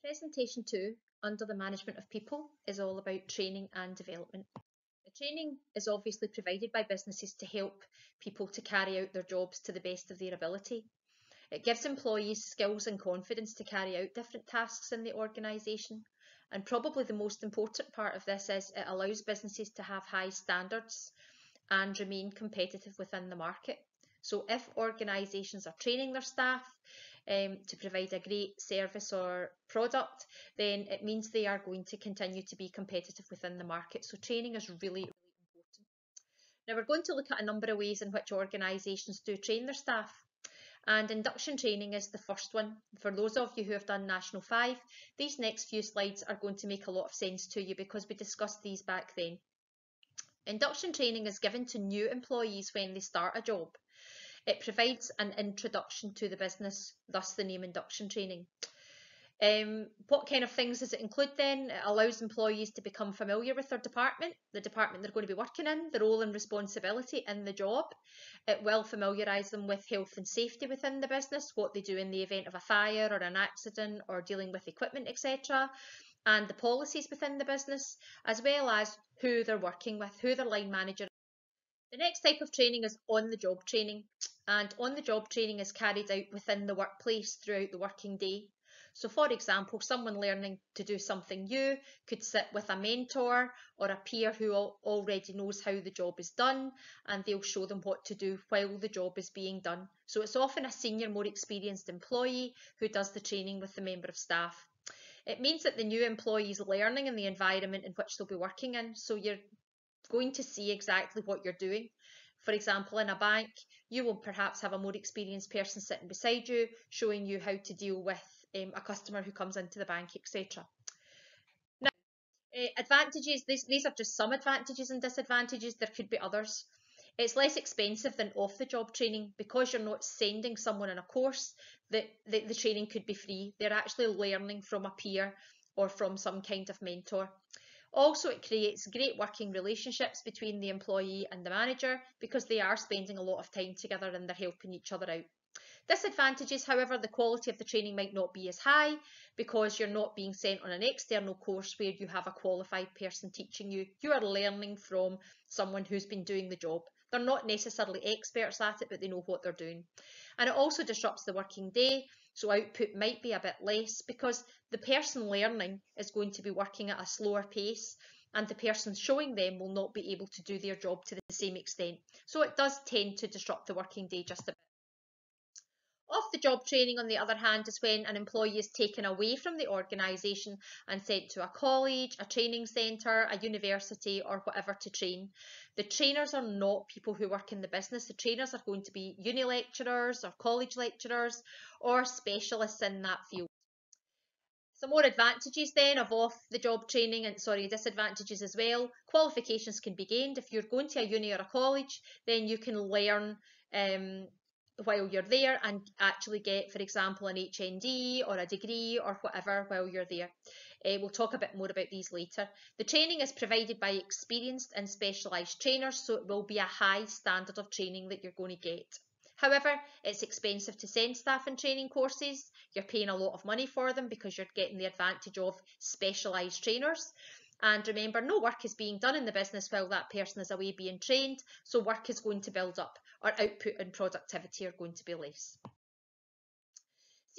Presentation 2, under the management of people, is all about training and development. The training is obviously provided by businesses to help people to carry out their jobs to the best of their ability. It gives employees skills and confidence to carry out different tasks in the organisation. And probably the most important part of this is it allows businesses to have high standards and remain competitive within the market. So if organisations are training their staff to provide a great service or product, then it means they are going to continue to be competitive within the market. So training is really important. Now we're going to look at a number of ways in which organisations do train their staff. And induction training is the first one. For those of you who have done National 5, these next few slides are going to make a lot of sense to you because we discussed these back then. Induction training is given to new employees when they start a job. It provides an introduction to the business, thus the name induction training. What kind of things does it include then? It allows employees to become familiar with their department, the department they're going to be working in, the role and responsibility in the job. It will familiarise them with health and safety within the business, what they do in the event of a fire or an accident or dealing with equipment, etc. And the policies within the business, as well as who they're working with, who their line manager is. The next type of training is on-the-job training, and on-the-job training is carried out within the workplace throughout the working day. So for example, someone learning to do something new could sit with a mentor or a peer who already knows how the job is done, and they'll show them what to do while the job is being done. So it's often a senior, more experienced employee who does the training with the member of staff. It means that the new employee is learning in the environment in which they'll be working in, so you're going to see exactly what you're doing. For example, in a bank, you will perhaps have a more experienced person sitting beside you, showing you how to deal with a customer who comes into the bank, etc. Now, advantages, these are just some advantages and disadvantages. There could be others. It's less expensive than off-the-job training because you're not sending someone on a course. The training could be free. They're actually learning from a peer or from some kind of mentor. Also, it creates great working relationships between the employee and the manager because they are spending a lot of time together and they're helping each other out. Disadvantages, however, the quality of the training might not be as high because you're not being sent on an external course where you have a qualified person teaching you. You are learning from someone who's been doing the job. They're not necessarily experts at it, but they know what they're doing. And it also disrupts the working day, so output might be a bit less because the person learning is going to be working at a slower pace and the person showing them will not be able to do their job to the same extent. So it does tend to disrupt the working day just a bit. Off-the-job training, on the other hand, is when an employee is taken away from the organisation and sent to a college, a training centre, a university or whatever to train. The trainers are not people who work in the business. The trainers are going to be uni lecturers or college lecturers or specialists in that field. Some more advantages then of off-the-job training, and disadvantages as well. Qualifications can be gained. If you're going to a uni or a college, then you can learn while you're there and actually get, for example, an HND or a degree or whatever while you're there. We'll talk a bit more about these later. The training is provided by experienced and specialised trainers, so it will be a high standard of training that you're going to get. However, it's expensive to send staff in training courses. You're paying a lot of money for them because you're getting the advantage of specialised trainers. And remember, no work is being done in the business while that person is away being trained, so work is going to build up, or output and productivity are going to be less.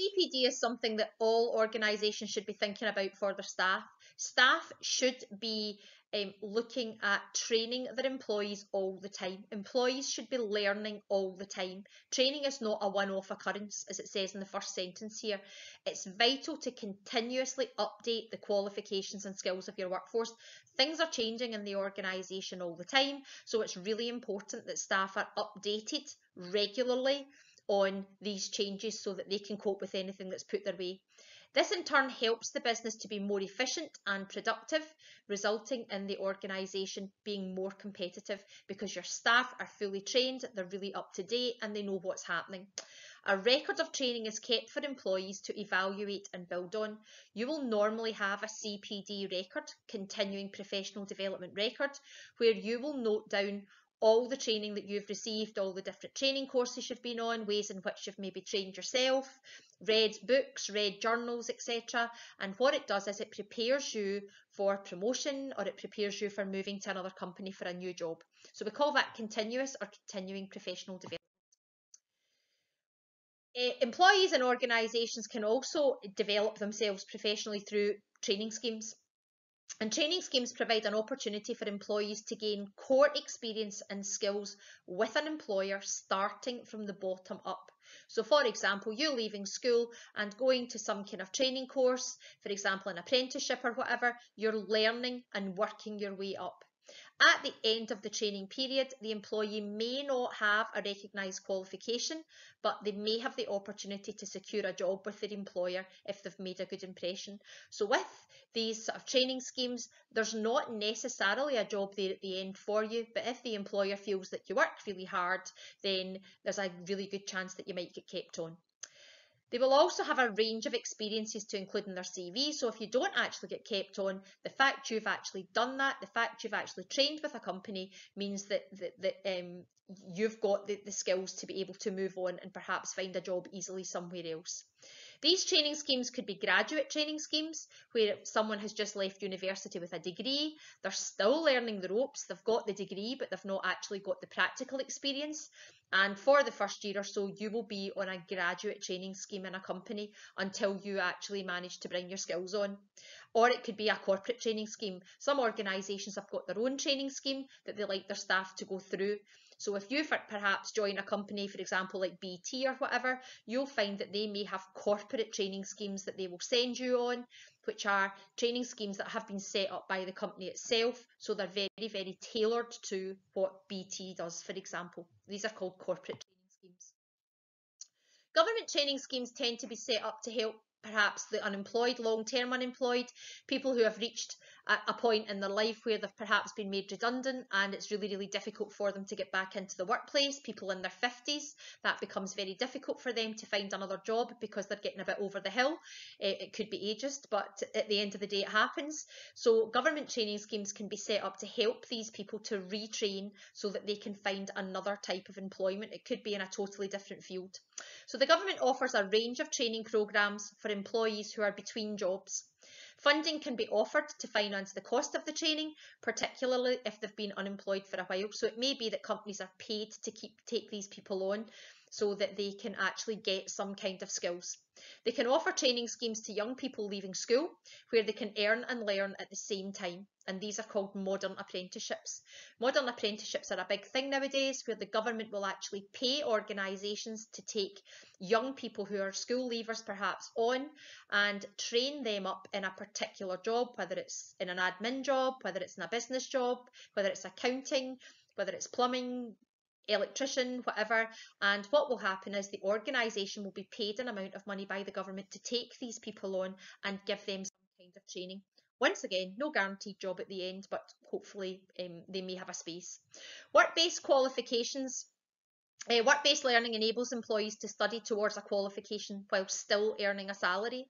CPD is something that all organisations should be thinking about for their staff. Staff should be looking at training their employees all the time. Employees should be learning all the time. Training is not a one-off occurrence, as it says in the first sentence here. It's vital to continuously update the qualifications and skills of your workforce. Things are changing in the organisation all the time, so it's really important that staff are updated regularly on these changes so that they can cope with anything that's put their way. This in turn helps the business to be more efficient and productive, resulting in the organisation being more competitive because your staff are fully trained, they're really up to date and they know what's happening. A record of training is kept for employees to evaluate and build on. You will normally have a CPD record, continuing professional development record, where you will note down all the training that you've received, all the different training courses you've been on, ways in which you've maybe trained yourself, read books, read journals, etc. And what it does is it prepares you for promotion, or it prepares you for moving to another company for a new job. So we call that continuous or continuing professional development. Employees and organisations can also develop themselves professionally through training schemes. And training schemes provide an opportunity for employees to gain core experience and skills with an employer starting from the bottom up. So for example, you leaving school and going to some kind of training course, for example, an apprenticeship or whatever, you're learning and working your way up. At the end of the training period, the employee may not have a recognised qualification, but they may have the opportunity to secure a job with their employer if they've made a good impression. So with these sort of training schemes, there's not necessarily a job there at the end for you, but if the employer feels that you work really hard, then there's a really good chance that you might get kept on. They will also have a range of experiences to include in their CV. So if you don't actually get kept on, the fact you've actually done that, the fact you've actually trained with a company means that you've got the skills to be able to move on and perhaps find a job easily somewhere else. These training schemes could be graduate training schemes where someone has just left university with a degree, they're still learning the ropes, they've got the degree but they've not actually got the practical experience. And for the first year or so, you will be on a graduate training scheme in a company until you actually manage to bring your skills on. Or it could be a corporate training scheme. Some organisations have got their own training scheme that they like their staff to go through. So if you perhaps join a company, for example, like BT or whatever, you'll find that they may have corporate training schemes that they will send you on, which are training schemes that have been set up by the company itself. So they're very, very tailored to what BT does, for example. These are called corporate training schemes. Government training schemes tend to be set up to help perhaps the unemployed, long-term unemployed, people who have reached a point in their life where they've perhaps been made redundant and it's really, really difficult for them to get back into the workplace. People in their 50s, that becomes very difficult for them to find another job because they're getting a bit over the hill. It could be ageist, but at the end of the day it happens. So government training schemes can be set up to help these people to retrain so that they can find another type of employment. It could be in a totally different field. So the government offers a range of training programmes for employees who are between jobs. Funding can be offered to finance the cost of the training, particularly if they've been unemployed for a while. So it may be that companies are paid to take these people on so that they can actually get some kind of skills. They can offer training schemes to young people leaving school where they can earn and learn at the same time, and these are called modern apprenticeships. Modern apprenticeships are a big thing nowadays where the government will actually pay organisations to take young people who are school leavers perhaps on and train them up in a particular job, whether it's in an admin job, whether it's in a business job, whether it's accounting, whether it's plumbing, electrician, whatever. And what will happen is the organisation will be paid an amount of money by the government to take these people on and give them some kind of training. Once again, no guaranteed job at the end, but hopefully they may have a space. Work-based qualifications. Work-based learning enables employees to study towards a qualification while still earning a salary,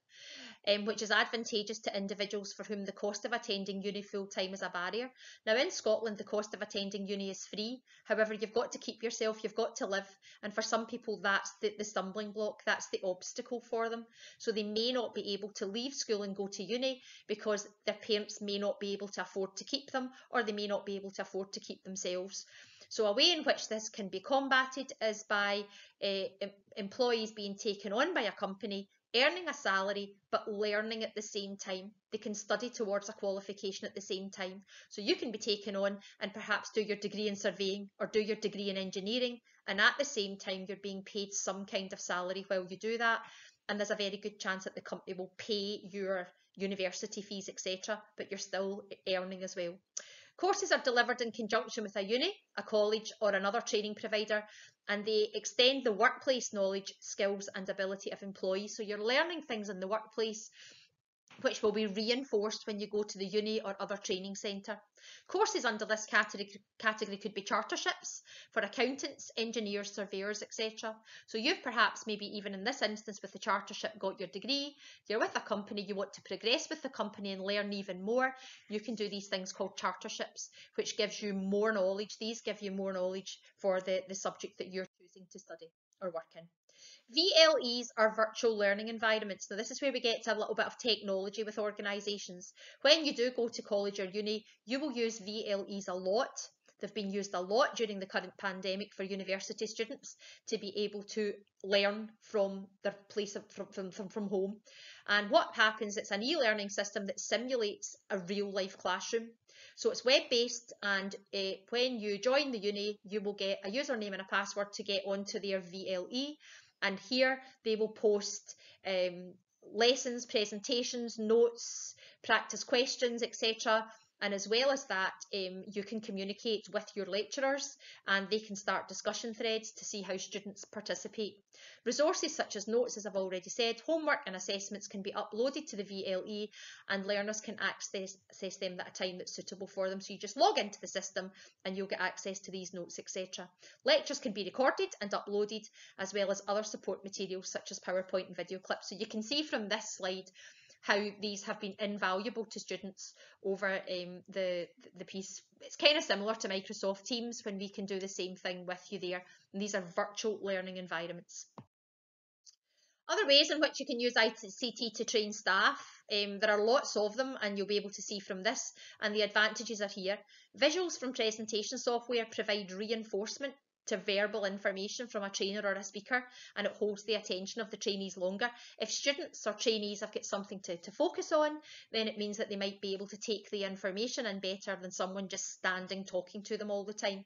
which is advantageous to individuals for whom the cost of attending uni full-time is a barrier. Now in Scotland, the cost of attending uni is free. However, you've got to keep yourself, you've got to live. And for some people, that's the stumbling block, that's the obstacle for them. So they may not be able to leave school and go to uni because their parents may not be able to afford to keep them, or they may not be able to afford to keep themselves. So a way in which this can be combated is by employees being taken on by a company, earning a salary, but learning at the same time. They can study towards a qualification at the same time. So you can be taken on and perhaps do your degree in surveying or do your degree in engineering, and at the same time you're being paid some kind of salary while you do that, and there's a very good chance that the company will pay your university fees, etc., but you're still earning as well. Courses are delivered in conjunction with a uni, a college, or another training provider, and they extend the workplace knowledge, skills, and ability of employees. So you're learning things in the workplace which will be reinforced when you go to the uni or other training centre. Courses under this category could be charterships for accountants, engineers, surveyors, etc. So you've perhaps, maybe even in this instance with the chartership, got your degree, you're with a company, you want to progress with the company and learn even more, you can do these things called charterships, which gives you more knowledge. These give you more knowledge for the subject that you're choosing to study or work in. VLEs are virtual learning environments. Now, this is where we get to a little bit of technology with organisations. When you do go to college or uni, you will use VLEs a lot. They've been used a lot during the current pandemic for university students to be able to learn from their place from home. And what happens, it's an e-learning system that simulates a real life classroom. So it's web-based, and when you join the uni, you will get a username and a password to get onto their VLE. And here they will post lessons, presentations, notes, practice questions, etc. And as well as that, you can communicate with your lecturers and they can start discussion threads to see how students participate. Resources such as notes, as I've already said, homework and assessments can be uploaded to the VLE and learners can access them at a time that's suitable for them. So you just log into the system and you'll get access to these notes, etc. Lectures can be recorded and uploaded, as well as other support materials such as PowerPoint and video clips. So you can see from this slide how these have been invaluable to students over the piece. It's kind of similar to Microsoft Teams when we can do the same thing with you there. And these are virtual learning environments. Other ways in which you can use ICT to train staff, there are lots of them and you'll be able to see from this, and the advantages are here. Visuals from presentation software provide reinforcement to verbal information from a trainer or a speaker, and it holds the attention of the trainees longer. If students or trainees have got something to focus on, then it means that they might be able to take the information in better than someone just standing talking to them all the time.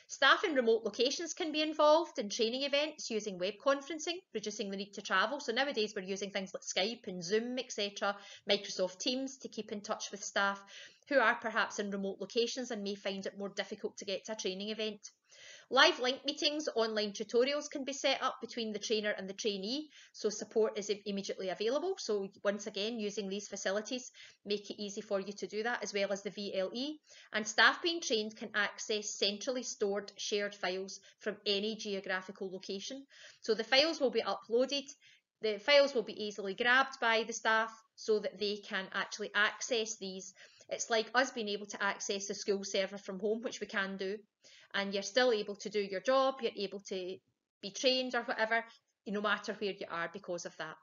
Staff in remote locations can be involved in training events using web conferencing, reducing the need to travel. So nowadays we're using things like Skype and Zoom, etc., Microsoft Teams to keep in touch with staff who are perhaps in remote locations and may find it more difficult to get to a training event. Live link meetings, online tutorials can be set up between the trainer and the trainee, so support is immediately available. So once again, using these facilities make it easy for you to do that, as well as the VLE. And staff being trained can access centrally stored shared files from any geographical location. So the files will be uploaded, the files will be easily grabbed by the staff so that they can actually access these. It's like us being able to access the school server from home, which we can do, and you're still able to do your job, you're able to be trained or whatever, no matter where you are because of that.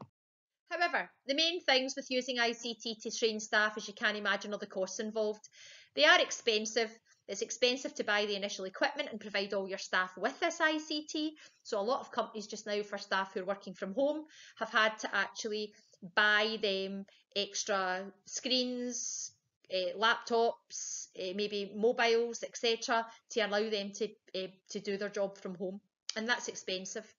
However, the main things with using ICT to train staff, as you can imagine, are the costs involved. They are expensive. It's expensive to buy the initial equipment and provide all your staff with this ICT. So a lot of companies just now, for staff who are working from home, have had to actually buy them extra screens, laptops, maybe mobiles, etc., to allow them to do their job from home, and that's expensive.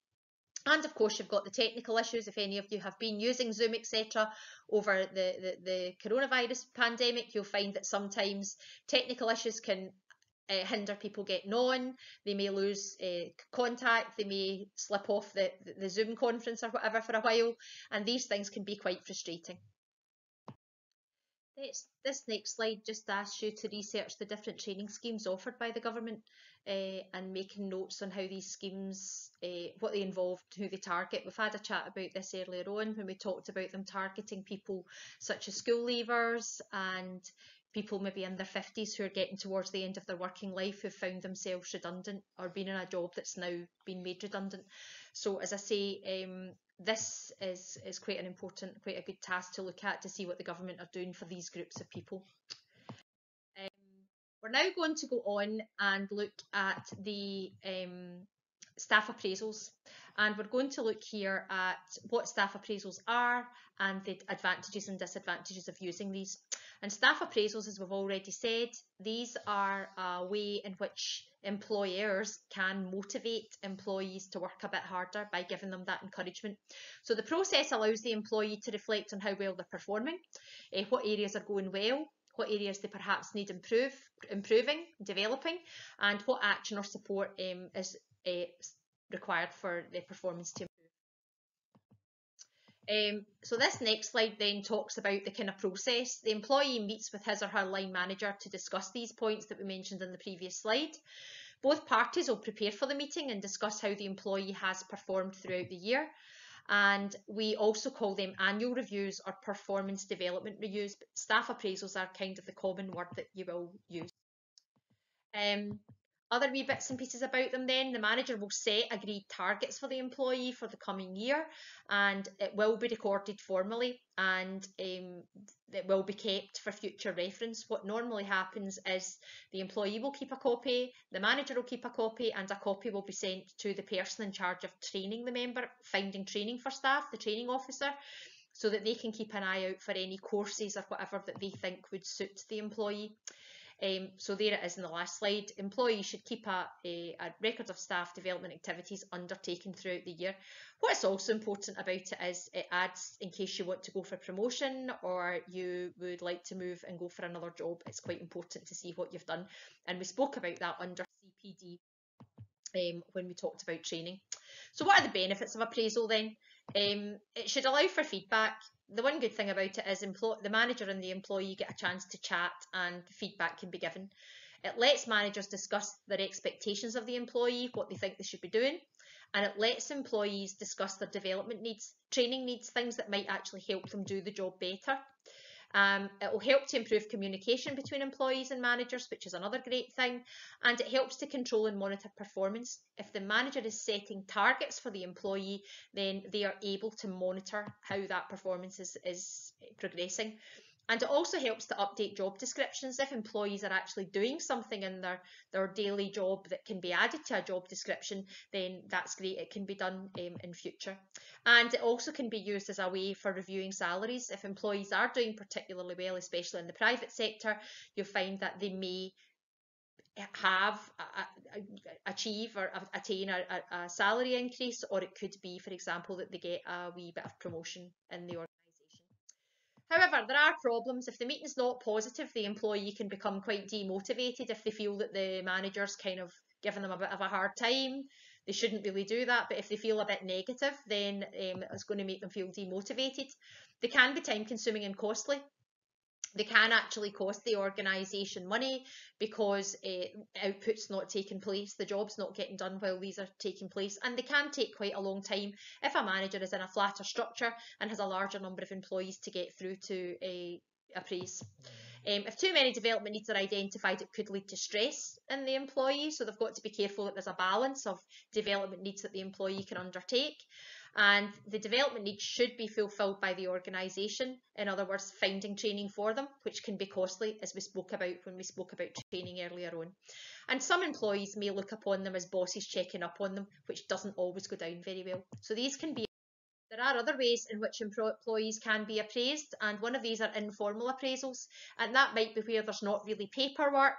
And of course, you've got the technical issues. If any of you have been using Zoom, etc., over the coronavirus pandemic, you'll find that sometimes technical issues can hinder people getting on. They may lose contact, they may slip off the Zoom conference or whatever for a while, and these things can be quite frustrating. This next slide just asks you to research the different training schemes offered by the government and making notes on how these schemes, what they involve, who they target. We've had a chat about this earlier on when we talked about them targeting people such as school leavers and people maybe in their 50s who are getting towards the end of their working life who've found themselves redundant or been in a job that's now been made redundant. So as I say, this is quite an important, quite a good task to look at to see what the government are doing for these groups of people. We're now going to go on and look at the staff appraisals, and we're going to look here at what staff appraisals are and the advantages and disadvantages of using these. And staff appraisals, as we've already said, these are a way in which employers can motivate employees to work a bit harder by giving them that encouragement. So the process allows the employee to reflect on how well they're performing, what areas are going well, what areas they perhaps need improving, developing, and what action or support is required for their performance to improve. So this next slide then talks about the kind of process. The employee meets with his or her line manager to discuss these points that we mentioned in the previous slide. Both parties will prepare for the meeting and discuss how the employee has performed throughout the year. And we also call them annual reviews or performance development reviews, but staff appraisals are kind of the common word that you will use. Other wee bits and pieces about them then, the manager will set agreed targets for the employee for the coming year, and it will be recorded formally, and it will be kept for future reference. What normally happens is the employee will keep a copy, the manager will keep a copy, and a copy will be sent to the person in charge of training the member, finding training for staff, the training officer, so that they can keep an eye out for any courses or whatever that they think would suit the employee. So there it is in the last slide. Employees should keep a record of staff development activities undertaken throughout the year. What's also important about it is it adds in case you want to go for promotion or you would like to move and go for another job. It's quite important to see what you've done. And we spoke about that under CPD when we talked about training. So what are the benefits of appraisal then? It should allow for feedback. The one good thing about it is the manager and the employee get a chance to chat and feedback can be given. It lets managers discuss their expectations of the employee, what they think they should be doing, and it lets employees discuss their development needs, training needs, things that might actually help them do the job better. It will help to improve communication between employees and managers, which is another great thing, and it helps to control and monitor performance. If the manager is setting targets for the employee, then they are able to monitor how that performance is progressing. And it also helps to update job descriptions. If employees are actually doing something in their daily job that can be added to a job description, then that's great. It can be done in future. And it also can be used as a way for reviewing salaries. If employees are doing particularly well, especially in the private sector, you'll find that they may achieve or attain a salary increase, or it could be, for example, that they get a wee bit of promotion in the organisation. However, there are problems. If the meeting's not positive, the employee can become quite demotivated if they feel that the manager's kind of giving them a bit of a hard time. They shouldn't really do that, but if they feel a bit negative, then it's going to make them feel demotivated. They can be time consuming and costly. They can actually cost the organisation money because output's not taking place, the job's not getting done while these are taking place, and they can take quite a long time if a manager is in a flatter structure and has a larger number of employees to get through to appraise. If too many development needs are identified, it could lead to stress in the employee, so they've got to be careful that there's a balance of development needs that the employee can undertake. And the development needs should be fulfilled by the organisation. In other words, finding training for them, which can be costly, as we spoke about when we spoke about training earlier on. And some employees may look upon them as bosses checking up on them, which doesn't always go down very well. So these can be. There are other ways in which employees can be appraised, and one of these are informal appraisals, and that might be where there's not really paperwork,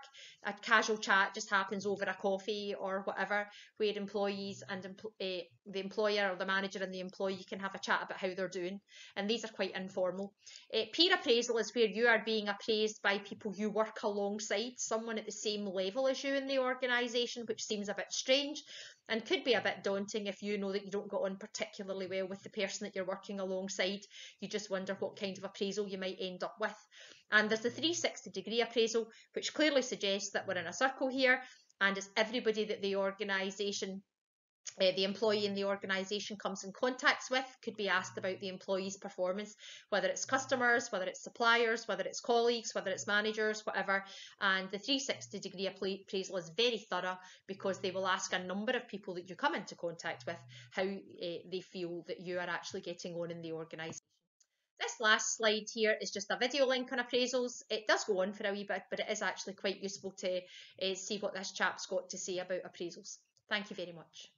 a casual chat just happens over a coffee or whatever, where employees and the employer or the manager and the employee can have a chat about how they're doing, and these are quite informal. Peer appraisal is where you are being appraised by people you work alongside, someone at the same level as you in the organisation, which seems a bit strange and could be a bit daunting if you know that you don't get on particularly well with the person that you're working alongside. You just wonder what kind of appraisal you might end up with. And there's the 360-degree appraisal, which clearly suggests that we're in a circle here, and it's everybody that the organisation, the employee in the organisation comes in contact with, could be asked about the employee's performance, whether it's customers, whether it's suppliers, whether it's colleagues, whether it's managers, whatever. And the 360-degree appraisal is very thorough because they will ask a number of people that you come into contact with how they feel that you are actually getting on in the organisation. This last slide here is just a video link on appraisals. It does go on for a wee bit, but it is actually quite useful to see what this chap's got to say about appraisals. Thank you very much.